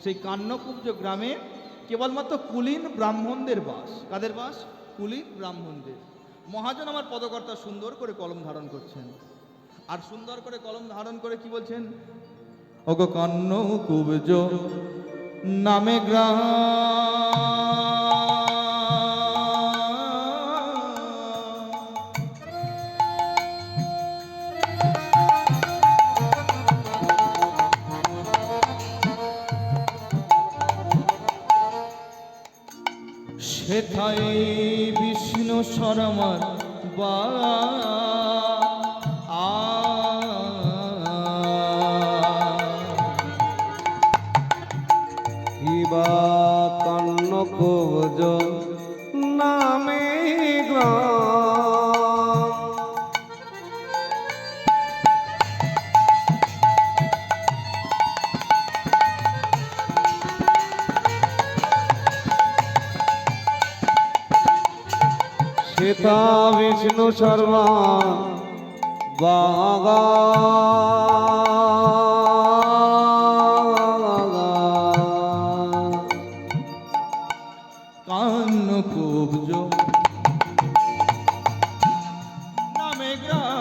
সেই কান্নকুব্জ গ্রামে কেবলমাত্র কুলীন ব্রাহ্মণদের বাস। কাদের বাস? কুলীন ব্রাহ্মণদের। মহাজন আমার পদকর্তা সুন্দর করে কলম ধারণ করছেন, আর সুন্দর করে কলম ধারণ করে কি বলছেন? ওগো কান্নকুব্জ নামে গ্রাম, সেথায় বিষ্ণু শরমার বা কিবা কান্নকুব্জ নামে গ্রাম, সেথা বিষ্ণু শর্মা বাগা কান্নকুব্জ নামে গ্রাম,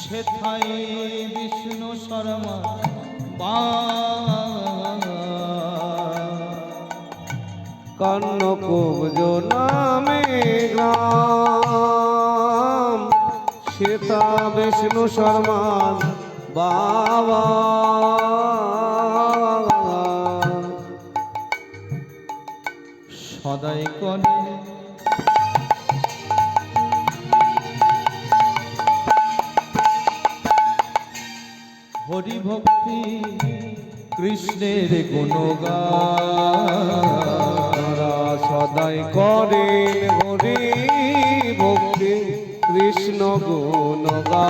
সেথায় বিষ্ণু শর্মা বা কান্নকুব্জ নামে গ্রাম, সেতা বিষ্ণু শর্মার বাবা সদাই করে হরি ভক্তি কৃষ্ণের গুণগান, সদাই করেন হরি ভক্তি কৃষ্ণ গুণগান,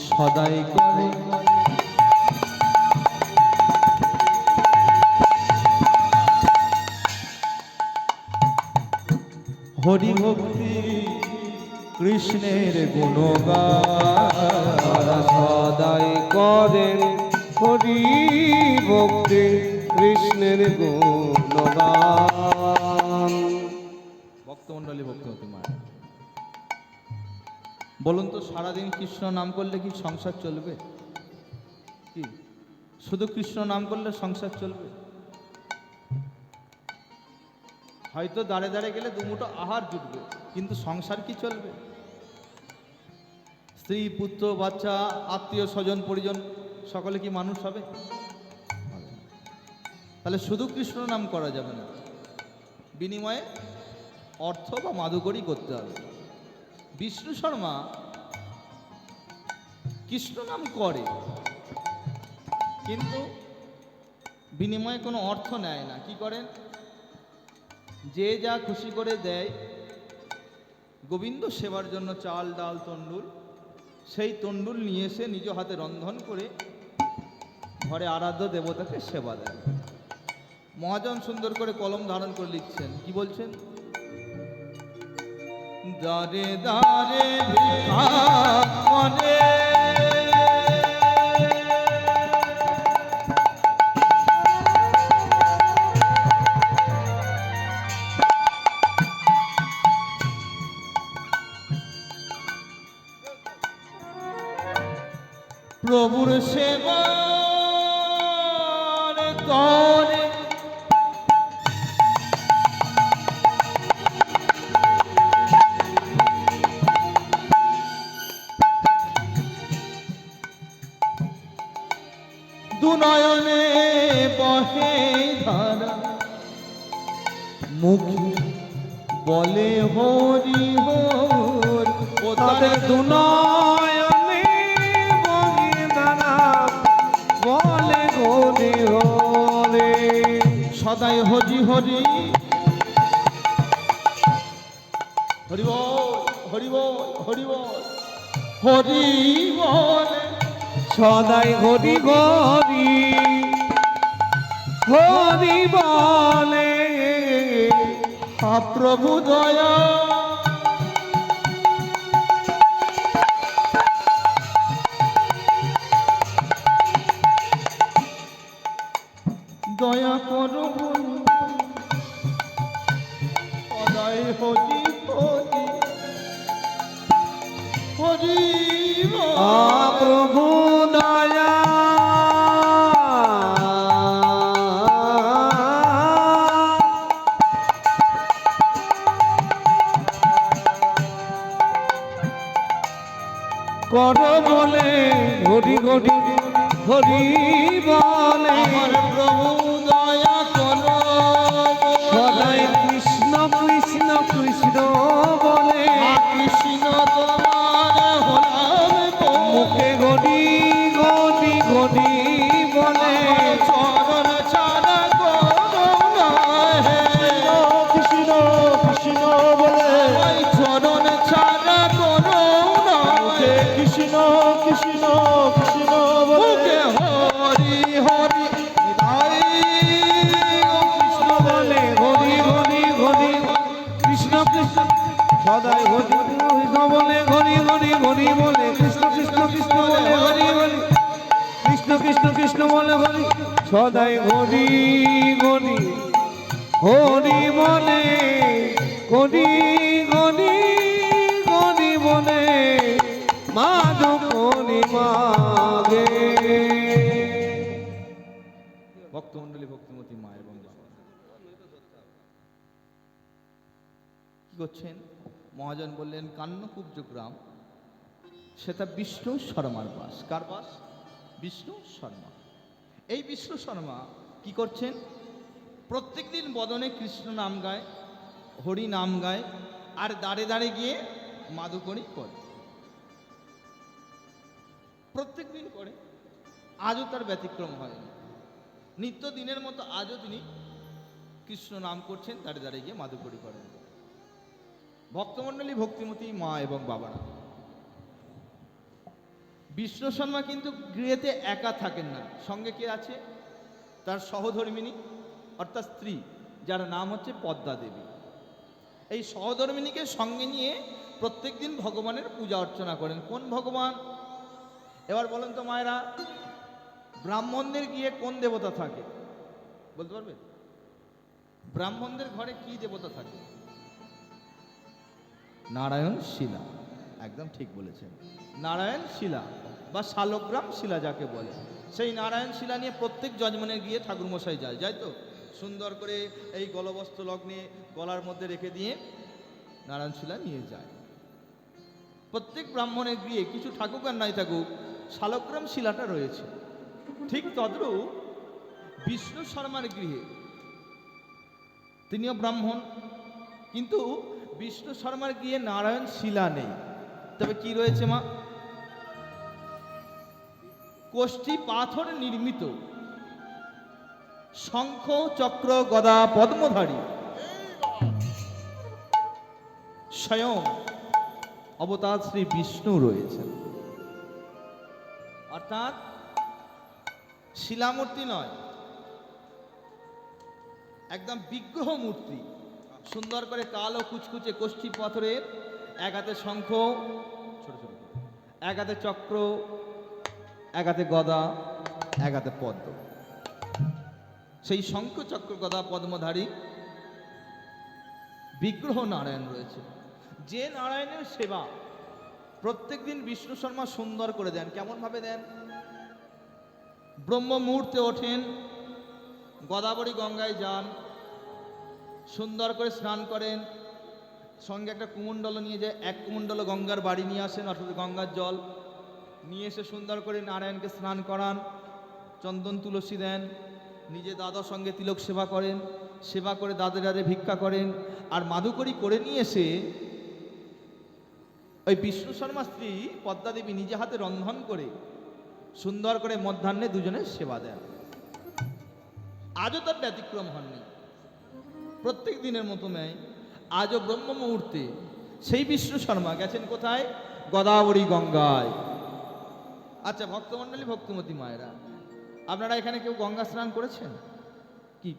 সদাই করে হরি ভক্তি কৃষ্ণের গুণগান, সদাই করেন হরি ভক্তি কৃষ্ণের গুণগান। ভক্তমণ্ডলী, ভক্তবতী মা, বলুন তো সারাদিন কৃষ্ণ নাম করলে কি সংসার চলবে? কি শুধু কৃষ্ণ নাম করলে সংসার চলবে? হয়তো দাঁড়ে দাঁড়ে গেলে দুমুঠো আহার জুটবে, কিন্তু সংসার কি চলবে? স্ত্রী, পুত্র, বাচ্চা, আত্মীয় স্বজন, পরিজন সকলে কি মানুষ হবে? তাহলে শুধু কৃষ্ণ নাম করা যাবে না, বিনিময়ে অর্থ বা মাদুকরি করতে হবে। বিষ্ণু শর্মা কৃষ্ণ নাম করে, কিন্তু বিনিময়ে কোনো অর্থ নেয় না। কি করেন? যে যা খুশি করে দেয়, গোবিন্দ সেবার জন্য চাল, ডাল, তণ্ডুল, সেই তণ্ডুল নিয়ে এসে নিজ হাতে রন্ধন করে ঘরে আরাধ্য দেবতাকে সেবা দেয়। মহাজন সুন্দর করে কলম ধারণ করে লিখছেন, কি বলছেন? দারে দারে ভিখারি, প্রভুর সেবা করে দুনয়নে বহে ধারা, মুখ বলে হরি হর, ও তাদের দুনয়নে বহে ধারা, বলে হরি হরে, সদাই হরি হরি হরি বল, হরি বল, হরি বল, হরি বলে সদাই হরি হরি হরি বলে। প্রভু দয়া দয়া করো সদাই হরি হরি হরি প্রভু দয়া কর বলে হরি হরি হরি বলে আমার প্রভু দয়া করো সদাই কৃষ্ণ কৃষ্ণ কৃষ্ণ বলে কৃষ্ণ তোমার হলাম মুখে গড়ি গড়ি গড়ি বলে চরণ ছাড়া করো না হে কৃষ্ণ কৃষ্ণ বলে চরণ ছাড়া করো না হে কৃষ্ণ কৃষ্ণ কৃষ্ণ বলে মুখে হরি হরি হৃদয় কৃষ্ণ বলে হরি হরি হরি কৃষ্ণ কৃষ্ণ সদাই হরি কৃষ্ণ বলে হরি হরি হরি বলে কৃষ্ণ কৃষ্ণ কৃষ্ণ বলে হরি হরি কৃষ্ণ কৃষ্ণ কৃষ্ণ বলে হরি সদাই হরি হরি হরি বলে হরি হরি হরি বলে মাধব হরি মাগে ভক্তমণ্ডলী ভক্তিমতী মা এবং বাবা কি করছেন? মহাজন বললেন কান্নকুব্জ গ্রাম সেটা বিষ্ণু শর্মার বাস। কার বাস? বিষ্ণু শর্মা। এই বিষ্ণু শর্মা কি করছেন? প্রত্যেকদিন বদনে কৃষ্ণ নাম গায়, হরি নাম গায়, আর দাঁড়ে দাঁড়ে গিয়ে মাদুকরি করে। প্রত্যেক দিন করে, আজও তার ব্যতিক্রম হয়নি। নিত্য দিনের মতো আজও তিনি কৃষ্ণ নাম করছেন, দাঁড়ে দাঁড়িয়ে গিয়ে মাদুকরি করেন। ভক্তমণ্ডলী ভক্তিমতী মা এবং বাবারা, বিষ্ণু শর্মা কিন্তু গৃহেতে একা থাকেন না, সঙ্গে কে আছে? তার সহধর্মিনী অর্থাৎ স্ত্রী, যার নাম হচ্ছে পদ্মা দেবী। এই সহধর্মিনীকে সঙ্গে নিয়ে প্রত্যেকদিন ভগবানের পূজা অর্চনা করেন। কোন ভগবান? এবার বলেন তো মায়েরা, ব্রাহ্মণদের গিয়ে কোন দেবতা থাকে বলতে পারবে? ব্রাহ্মণদের ঘরে কি দেবতা থাকে? নারায়ণ শিলা। একদম ঠিক বলেছেন, নারায়ণ শিলা বা শালগ্রাম শিলা যাকে বলে। সেই নারায়ণ শিলা নিয়ে প্রত্যেক যজমানে গিয়ে ঠাকুরমশাই যায় তো সুন্দর করে এই গলবস্ত্র লগ্নে গলার মধ্যে রেখে দিয়ে নারায়ণ শিলা নিয়ে যায়। প্রত্যেক ব্রাহ্মণের গৃহে কিছু থাকুক আর নাই থাকুক, শালগ্রাম শিলাটা রয়েছে। ঠিক তদ্রূপ বিষ্ণু শর্মার গৃহে, তিনিও ব্রাহ্মণ, কিন্তু বিষ্ণু শর্মার গৃহে নারায়ণ শিলা নেই। তবে কি রয়েছে মা? কোষ্ঠী পাথর নির্মিত শঙ্খ চক্র গদা পদ্মধারী স্বয়ং অবতার শ্রী বিষ্ণু রয়েছেন। অর্থাৎ শিলামূর্তি নয়, একদম বিগ্রহ মূর্তি। সুন্দর করে কালো কুচকুচে কোষ্ঠী পাথরের, এক হাতে শঙ্খ, ছোট ছোট, এক হাতে চক্র, এক হাতে গদা, এক হাতে পদ্ম। সেই শঙ্খ চক্র গদা পদ্মধারী বিগ্রহ নারায়ণ রয়েছে। যে নারায়ণের সেবা প্রত্যেকদিন বিষ্ণু শর্মা সুন্দর করে দেন। কেমন ভাবে দেন? ব্রহ্ম মুহূর্তে ওঠেন, গোদাবরী গঙ্গায় যান, সুন্দর করে স্নান করেন, সঙ্গে একটা কুমণ্ডল নিয়ে যায়, এক কুমণ্ডল গঙ্গার বাড়ি নিয়ে আসেন, অর্থাৎ গঙ্গার জল নিয়ে এসে সুন্দর করে নারায়ণকে স্নান করান, চন্দন তুলসী দেন, নিজে দাদার সঙ্গে তিলক সেবা করেন, সেবা করে দাদে দাদে ভিক্ষা করেন, আর মাদুকরি করে নিয়ে এসে ওই বিষ্ণু শর্মা স্ত্রী পদ্মা দেবী নিজে হাতে রন্ধন করে সুন্দর করে মধ্যাহ্নে দুজনের সেবা দেন। আজও তার ব্যতিক্রম হননি, প্রত্যেক দিনের মতো ন্যায় আজও ব্রহ্ম মুহূর্তে সেই বিষ্ণু শর্মা গেছেন কোথায়? গোদাবরী গঙ্গায়। আচ্ছা ভক্তমণ্ডলী ভক্তিমতী মায়েরা, আপনারা এখানে কেউ গঙ্গা স্নান করেছেন? কি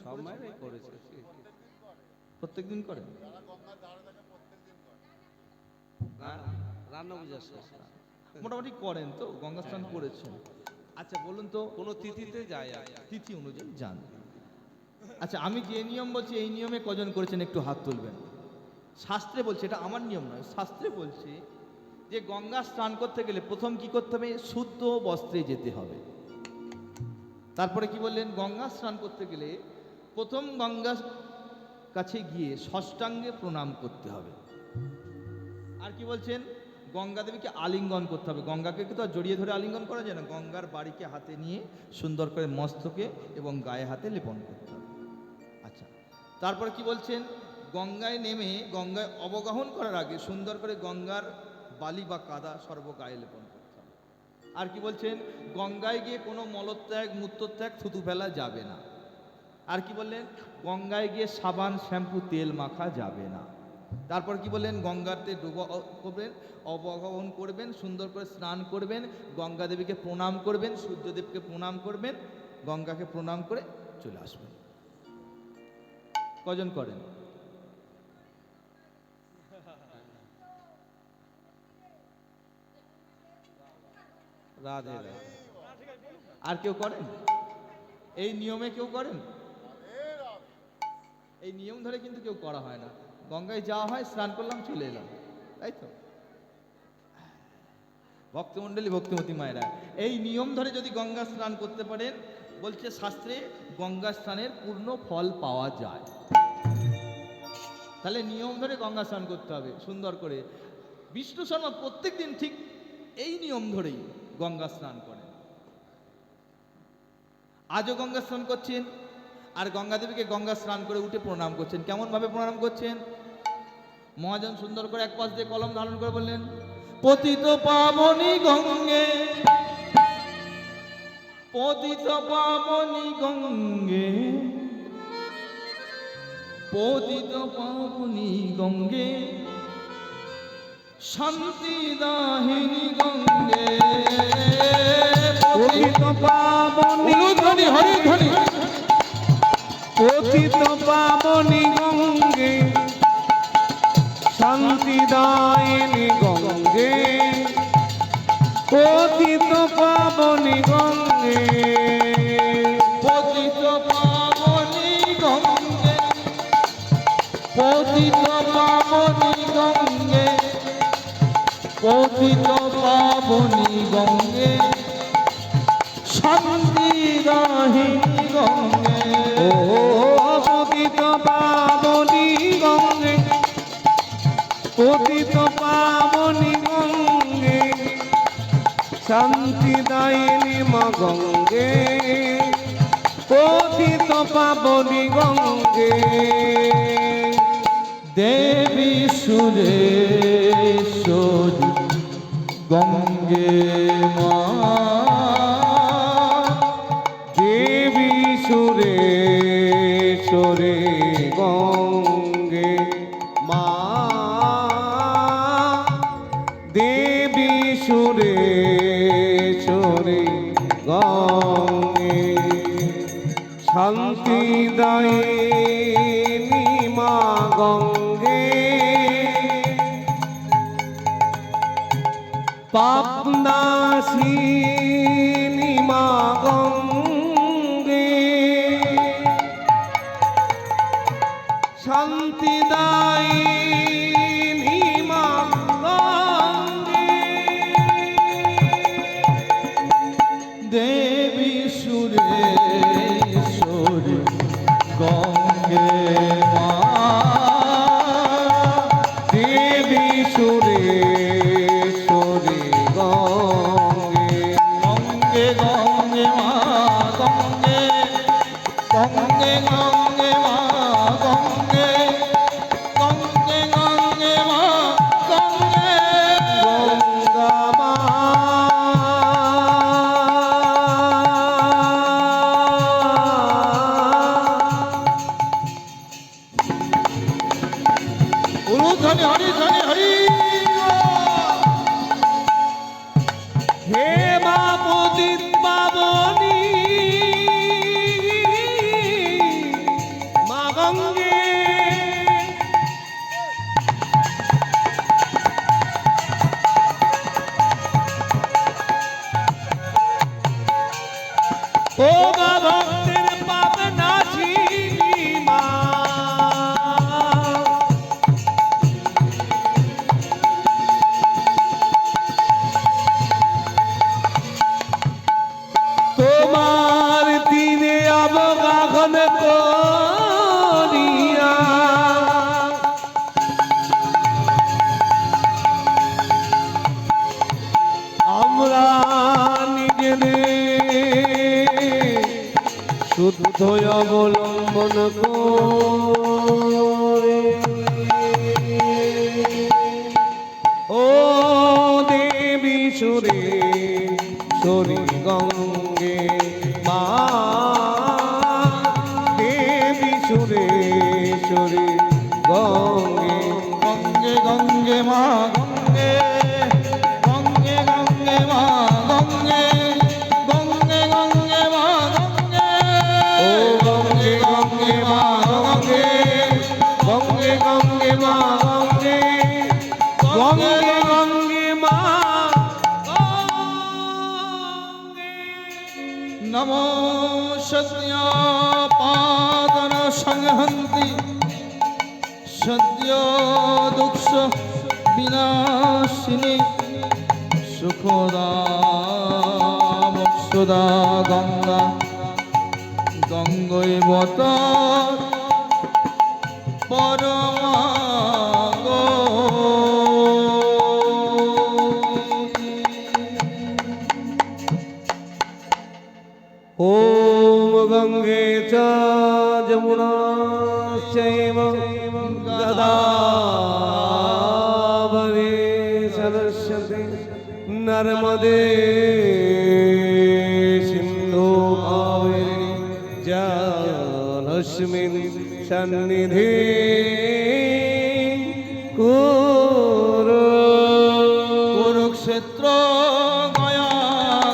সব মায়েরাই করেছে। প্রত্যেকদিন করেন? রান্না বুঝাস মোটামুটি করেন তো, গঙ্গা স্নান করেছেন। আচ্ছা বলুন তো, কোনো তিথিতে যায় আর তিথি অনুযায়ী যান। আচ্ছা আমি যে নিয়ম বলছি এই নিয়মে কজন করেছেন একটু হাত তুলবেন। শাস্ত্রে বলছে, এটা আমার নিয়ম নয়, শাস্ত্রে বলছে যে গঙ্গা স্নান করতে গেলে প্রথম কি করতে হবে, শুদ্ধ বস্ত্রে যেতে হবে। তারপরে কি বললেন, গঙ্গা স্নান করতে গেলে প্রথম গঙ্গার কাছে গিয়ে ষষ্ঠাঙ্গে প্রণাম করতে হবে। আর কি বলছেন, গঙ্গা দেবীকে আলিঙ্গন করতে হবে। গঙ্গাকে তো আর জড়িয়ে ধরে আলিঙ্গন করা যায় না, গঙ্গার বাড়িকে হাতে নিয়ে সুন্দর করে মস্তকে এবং গায়ে হাতে লেপন করতে হবে। আচ্ছা তারপরে কি বলছেন, গঙ্গায় নেমে গঙ্গায় অবগাহন করার আগে সুন্দর করে গঙ্গার বালি বা কাদা সর্বগায়ে লেপন করতে হবে। আর কি বলছেন, গঙ্গায় গিয়ে কোনো মলত্যাগ মূত্রত্যাগ থুতু ফেলা যাবে না। আর কি বললেন, গঙ্গায় গিয়ে সাবান শ্যাম্পু তেল মাখা যাবে না। তারপর কি বললেন, গঙ্গাতে ডুবা করবেন, অবগাহন করবেন, সুন্দর করে স্নান করবেন, গঙ্গা দেবীকে প্রণাম করবেন, সূর্যদেবকে প্রণাম করবেন, গঙ্গাকে প্রণাম করে চলে আসবেন। কজন করেন? রাধে রাধে। আর কেউ করেন? এই নিয়মে কেউ করেন? এই নিয়ম ধরে কিন্তু কেউ করা হয় না। গঙ্গায় যাওয়া হয়, স্নান করলাম, চলে এলাম, তাই তো? ভক্তমণ্ডলী, ভক্তিমতী মায়েরা, এই নিয়ম ধরে যদি গঙ্গা স্নান করতে পারেন, বলছে শাস্ত্রে গঙ্গা স্নানের পূর্ণ ফল পাওয়া যায়। তাহলে নিয়ম ধরে গঙ্গা স্নান করতে হবে সুন্দর করে। বিষ্ণু শর্মা প্রত্যেক দিন ঠিক এই নিয়ম ধরেই গঙ্গা স্নান করেন। আজও গঙ্গা স্নান করছেন, আর গঙ্গা দেবীকে গঙ্গা স্নান করে উঠে প্রণাম করছেন। কেমন ভাবে প্রণাম করছেন? মহাজন সুন্দর করে এক পাশ দিয়ে কলম ধারণ করে বললেন, পতিত পাবনী গঙ্গে, পতিত পাবনী গঙ্গে, পতিত পাবনী গঙ্গে, শান্তি দাহিনী গঙ্গে, পতিত পাবনী ধ্বনি হরি ধ্বনি, পতিত পাবনী গঙ্গে, শান্তিদায়িনী গঙ্গে, পতিত পাবনী গঙ্গে, পতিত পাবনী গঙ্গে, পতিত পাবনী গঙ্গে, পতিত পাবনী গঙ্গে, শান্তি দাহিনী গঙ্গে। ও পতিত পাবনী গঙ্গে, পতিত পাবনী গঙ্গে, শান্তিদায়িনী মা গঙ্গে, পতিত পাবনী গঙ্গে, দেবী সুরেশ্বরী গঙ্গে মা, দেবী সুরেশ্বরী গঙ্গে মা, দেবী সুরেশ্বরী গঙ্গে, শান্তিদায়িনী মা গঙ্গে, পাপনাশিনী মা গঙ্গে, শান্তিদায়িনী মা গঙ্গে, দেবী সুরেশ্বরী গঙ্গে মা, দেবী সুরেশ্বরী গঙ্গে, গঙ্গে গঙ্গে মা গঙ্গে, গঙ্গে গঙ্গে মা গঙ্গে, গঙ্গে গঙ্গে মা গঙ্গে, গঙ্গা মা, ধ্বনি হরি ধ্বনি হরি। হে মা পতিত পাবনী মা গঙ্গে, ও দেবী সুরে সরি গঙ্গে মা দেবী সুরে সরি গঙ্গে গঙ্গে গঙ্গে মা গঙ্গে গঙ্গে গঙ্গে মা গঙ্গে গঙ্গে গঙ্গে মা গঙ্গে ও গঙ্গে গঙ্গে মা গঙ্গে গঙ্গে গঙ্গে মা গঙ্গে গঙ্গে গঙ্গে মা গঙ্গে নমো সত্য পাদন সংহন্তি সদ্য দুঃখ বিনাশিনী সুখদা মোক্ষদা গঙ্গা গঙ্গৈবত ॐ गङ्गे च जमुना चैव गोदावरी सरस्वती नर्मदे सिन्धु कावेरी जलस्मिन् सन्निधि कुरु কুরুক্ষেত্র গয়া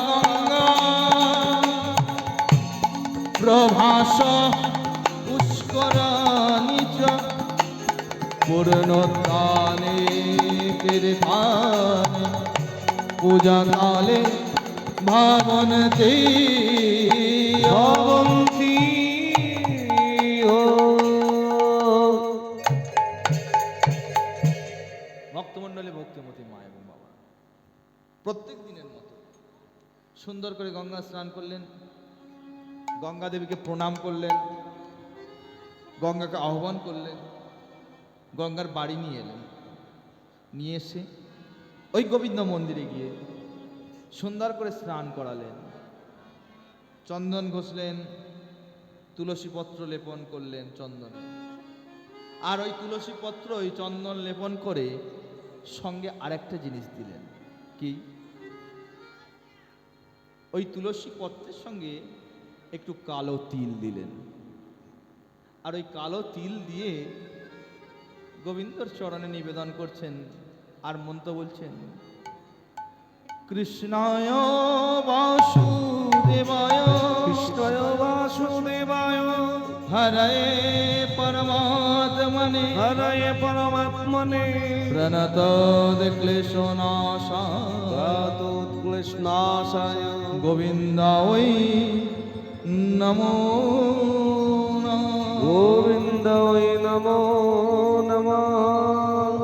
গঙ্গা প্রভাস পুষ্করাণী চ পূর্ণতানে তীর্থানে পূজাকালে ভাবন্তি ভবন্তি ভক্তমণ্ডলী ভক্তিমতী মা এবং বাবা প্রত্যেক দিনের মতো সুন্দর করে গঙ্গা স্নান করলেন, গঙ্গা দেবীকে প্রণাম করলেন, গঙ্গাকে আহ্বান করলেন, গঙ্গার বাড়ি নিয়ে এলেন। নিয়ে এসে ওই গোবিন্দ মন্দিরে গিয়ে সুন্দর করে স্নান করালেন, চন্দন ঘষলেন, তুলসী পত্র লেপন করলেন চন্দনে। আর ওই তুলসী পত্র ওই চন্দন লেপন করে সঙ্গে আরেকটা জিনিস দিলেন। কি? ওই তুলসী পত্রের সঙ্গে একটু কালো তিল দিলেন। আর ওই কালো তিল দিয়ে গোবিন্দর চরণে নিবেদন করছেন আর মন্ত্র বলছেন, কৃষ্ণায় বাসুদেবায় কৃষ্ণয় বাসুদেবায় হরে পরমাত্মনে হরয়ে পরমাত্মনে প্রণত ক্লেশনাশায় ক্লেশনাশায় গোবিন্দায় নমো নমঃ। গোবিন্দায় নমো নমঃ।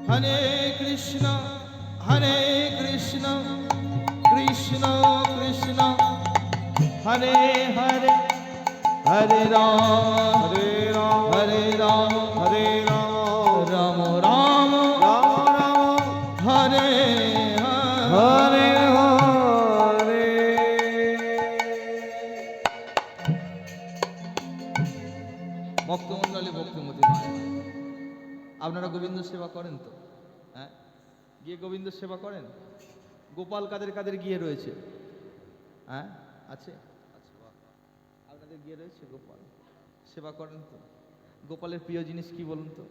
হরে কৃষ্ণ কৃষ্ণ কৃষ্ণ কৃষ্ণ হরে হরে হরে রাম হরে রাম হরে রাম রাম রাম রাম রাম হরে হরে হরে। ভক্তমণ্ডলী ভক্তিমতী মায়ের, আপনারা গোবিন্দ সেবা করেন তো? হ্যাঁ, গিয়ে গোবিন্দ সেবা করেন? গোপাল কাদের কাদের গিয়ে রয়েছে? হ্যাঁ, আছে? আচ্ছা, বাহ। আপনাদের গিয়ে রয়েছে গোপাল, সেবা করেন তো? গোপালের প্রিয় জিনিস কি বলুন তো?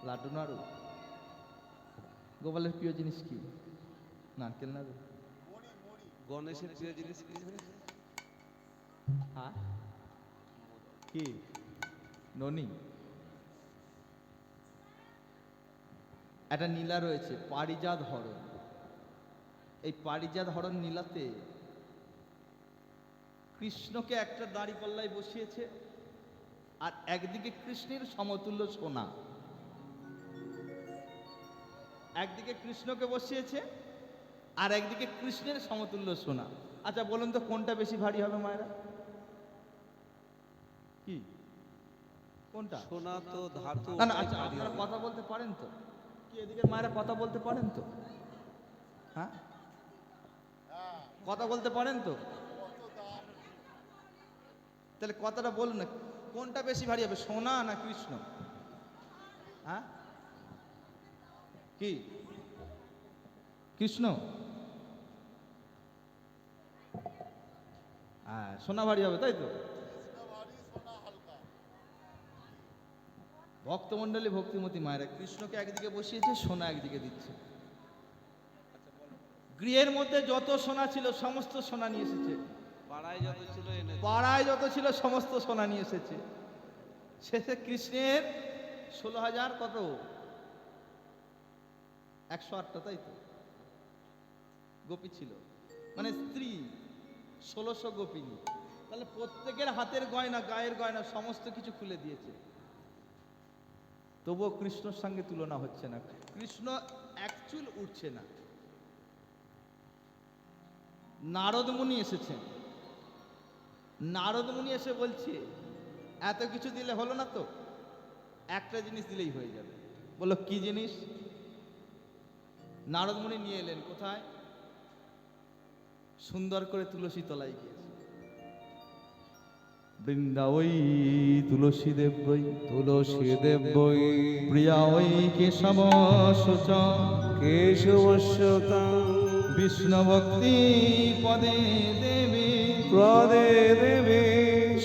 লাড্ডু নাড়ু? গোপালের প্রিয় জিনিস কি? নারকেল নাড়ু? গণেশের প্রিয় জিনিস কি? হ্যাঁ, কি? ননি? একটা নীলা রয়েছে পারিজাত হরণ। এই পারিজাত হরণ নীলাতে কৃষ্ণকে একটা দাড়ি পাল্লায় বসিয়েছে, আর একদিকে কৃষ্ণের সমতুল্য সোনা, একদিকে কৃষ্ণকে বসিয়েছে আর একদিকে কৃষ্ণের সমতুল্য সোনা। আচ্ছা বলুন তো কোনটা বেশি ভারী হবে মায়েরা? কি কোনটা? সোনা তো ধাতু। না না, আচ্ছা আপনারা কথা বলতে পারেন তো? কি এদিকে মায়েরা কথা বলতে পারেন তো? হ্যাঁ, কথা বলতে পারেন তো? তাহলে কথাটা বলুন না, কোনটা বেশি ভারী হবে, সোনা না কৃষ্ণ? হ্যাঁ, কি কৃষ্ণ? হ্যাঁ, সোনা ভারী হবে, তাই তো? ভক্তমণ্ডলী ভক্তিমতী মায়েরা কৃষ্ণকে একদিকে বসিয়েছে, সোনা একদিকে দিচ্ছে। গৃহের মধ্যে যত সোনা ছিল সমস্ত সোনা নিয়ে এসেছে, পাড়ায় যত ছিল এনে পাড়ায় যত ছিল সমস্ত সোনা নিয়ে এসেছে। শেষে কৃষ্ণের 16,000 কত, 108টা, তাই তো গোপী ছিল, মানে স্ত্রী 1600 গোপিনী। তাহলে প্রত্যেকের হাতের গয়না, গায়ের গয়না সমস্ত কিছু খুলে দিয়েছে, তবুও কৃষ্ণর সঙ্গে তুলনা হচ্ছে না। কৃষ্ণ এক চুল উঠছে না। নারদ মুনি এসেছেন, নারদ মুনি এসে বলছে এত কিছু দিলে হলো না তো, একটা জিনিস দিলেই হয়ে যাবে। বললো কি জিনিস? নারদ মুনি নিয়ে এলেন কোথায়? সুন্দর করে তুলসী তলায় গিয়েছে। বৃন্দা ওই তুলসী দেব বই, তুলসী দেব বই প্রিয়া ওই কেশব শোচ, কেশবস্যতা বিষ্ণু ভক্তি পদে দেবে, প্রদে দেবে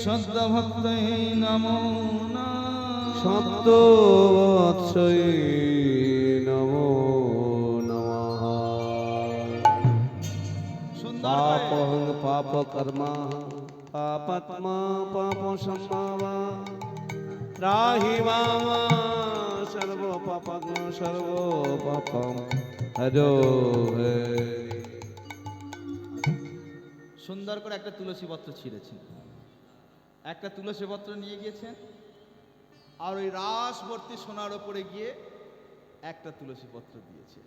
সদ্য ভক্ত নমো নমঃ। শব্দ বৎসই নমো নমঃ। সুন্দর করে পাপং পাপ কর্মা পাপাত্মা পাপ সম্ভাবা ত্রাহি মামা সর্ব পাপগ্ন সর্ব পাপম হরো হরি। সুন্দর করে একটা তুলসী পত্র ছিঁড়েছেন, একটা তুলসী পত্র নিয়ে গিয়েছেন, আর ওই রাস ভর্তি সোনার ওপরে গিয়ে একটা তুলসী পত্র দিয়েছে।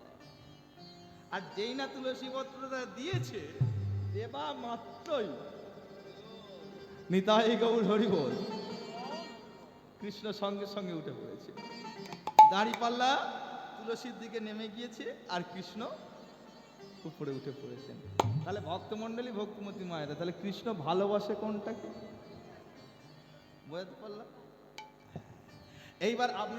আর যেই না তুলসী পত্রটা দিয়েছে, দেবা মাত্রই নিতাই গৌর হরি বল, কৃষ্ণ সঙ্গে সঙ্গে উঠে পড়েছে। দাঁড়িপাল্লা তুলসীর দিকে নেমে গিয়েছে, আর কৃষ্ণ উপরে উঠে পড়েছেন। তাহলে ভক্তমণ্ডলী ভক্তিমতী মায়েরা, তাহলে কৃষ্ণ ভালোবাসে কোনটাকে? বোঝাতে পারলাম? এইবার আপনার